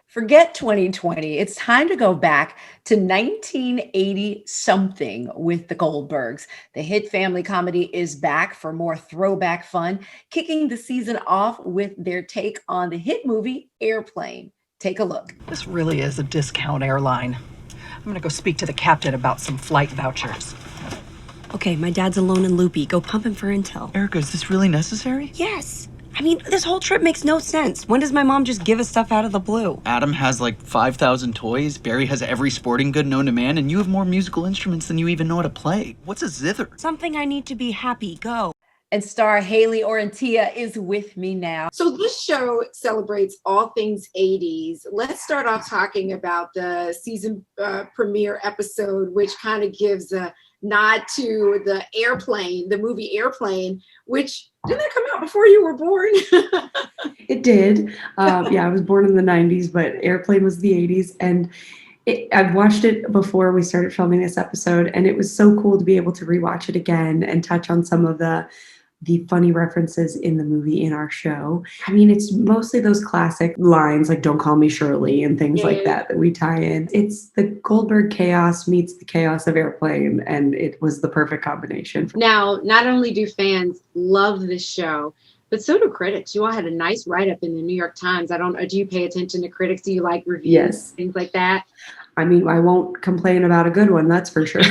Forget 2020. It's time to go back to 1980 something with the Goldbergs. The hit family comedy is back for more throwback fun, kicking the season off with their take on the hit movie Airplane. Take a look. This really is a discount airline. I'm gonna go speak to the captain about some flight vouchers. Okay, my dad's alone and loopy. Go pump him for intel. Erica, is this really necessary? Yes. I mean, this whole trip makes no sense. When does my mom just give us stuff out of the blue? Adam has like 5,000 toys, Barry has every sporting good known to man, and you have more musical instruments than you even know how to play. What's a zither? Something I need to be happy. Go. And star Hayley Orrantia is with me now. So this show celebrates all things 80s. Let's start off talking about the season premiere episode, which kind of gives a nod to the Airplane, the movie Airplane, which didn't that come out before you were born? It did. Yeah, I was born in the 90s, but Airplane was the 80s. And I've watched it before we started filming this episode, and it was so cool to be able to rewatch it again and touch on some of the funny references in the movie in our show. I mean, it's mostly those classic lines like "Don't call me Shirley" and things like that we tie in. It's the Goldberg chaos meets the chaos of Airplane, and it was the perfect combination. Now, not only do fans love this show, but so do critics. You all had a nice write-up in the New York Times. Do you pay attention to critics? Do you like reviews? Yes. Things like that? I mean, I won't complain about a good one, that's for sure.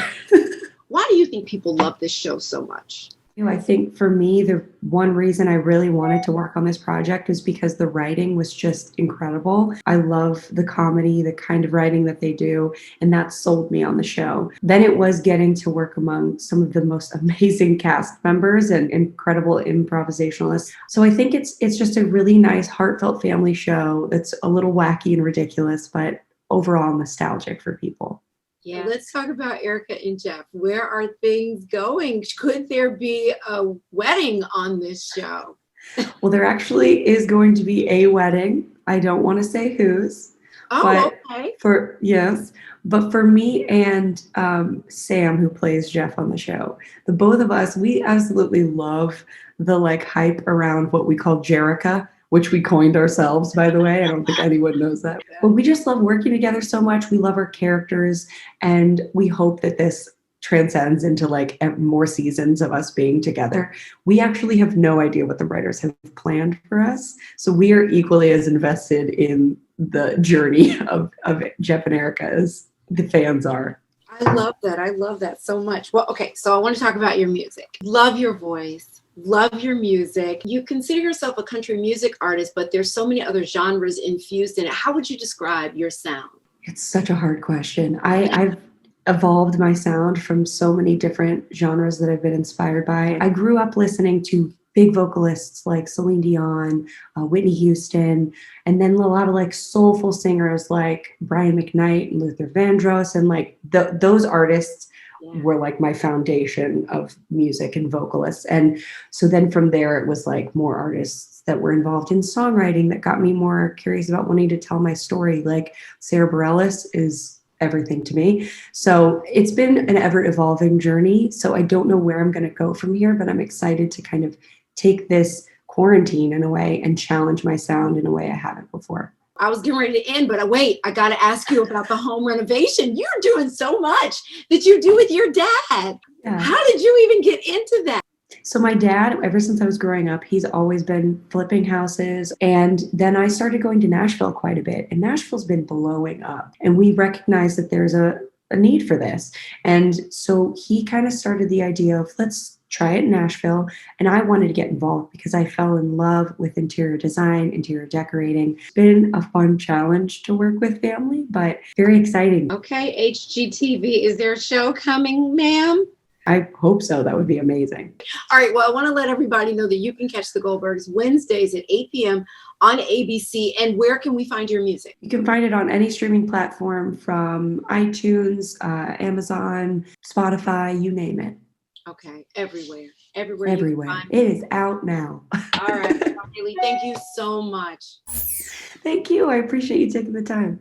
Why do you think people love this show so much? I think for me, the one reason I really wanted to work on this project was because the writing was just incredible. I love the comedy, the kind of writing that they do, and that sold me on the show. Then it was getting to work among some of the most amazing cast members and incredible improvisationalists. So I think it's just a really nice, heartfelt family show that's a little wacky and ridiculous, but overall nostalgic for people. Yeah, let's talk about Erica and Jeff. Where are things going? Could there be a wedding on this show? Well, there actually is going to be a wedding. I don't want to say whose. Oh, okay. But for me and Sam, who plays Jeff on the show, the both of us, we absolutely love the hype around what we call Jerica, which we coined ourselves, by the way. I don't think anyone knows that. But we just love working together so much. We love our characters, and we hope that this transcends into more seasons of us being together. We actually have no idea what the writers have planned for us. So we are equally as invested in the journey of Jeff and Erica as the fans are. I love that. I love that so much. Well, okay, so I want to talk about your music. Love your voice. Love your music. You consider yourself a country music artist, but there's so many other genres infused in it. How would you describe your sound? It's such a hard question. I've evolved my sound from so many different genres that I've been inspired by. I grew up listening to big vocalists like Celine Dion, Whitney Houston, and then a lot of soulful singers like Brian McKnight and Luther Vandross, and those artists were my foundation of music and vocalists. And so then from there, it was more artists that were involved in songwriting that got me more curious about wanting to tell my story. Like Sarah Bareilles is everything to me. So it's been an ever evolving journey. So I don't know where I'm going to go from here, but I'm excited to kind of take this quarantine in a way and challenge my sound in a way I haven't before. I was getting ready to end, but wait, I got to ask you about the home renovation. You're doing so much that you do with your dad. Yeah. How did you even get into that? So my dad, ever since I was growing up, he's always been flipping houses. And then I started going to Nashville quite a bit. And Nashville's been blowing up. And we recognize that there's a need for this. And so he kind of started the idea of let's try it in Nashville. And I wanted to get involved because I fell in love with interior design, interior decorating. It's been a fun challenge to work with family, but very exciting. Okay, HGTV, is there a show coming, ma'am? I hope so. That would be amazing. All right. Well, I want to let everybody know that you can catch the Goldbergs Wednesdays at 8 p.m. on ABC. And where can we find your music? You can find it on any streaming platform from iTunes, Amazon, Spotify, you name it. Okay. Everywhere. Everywhere. It is out now. All right. Hayley, thank you so much. Thank you. I appreciate you taking the time.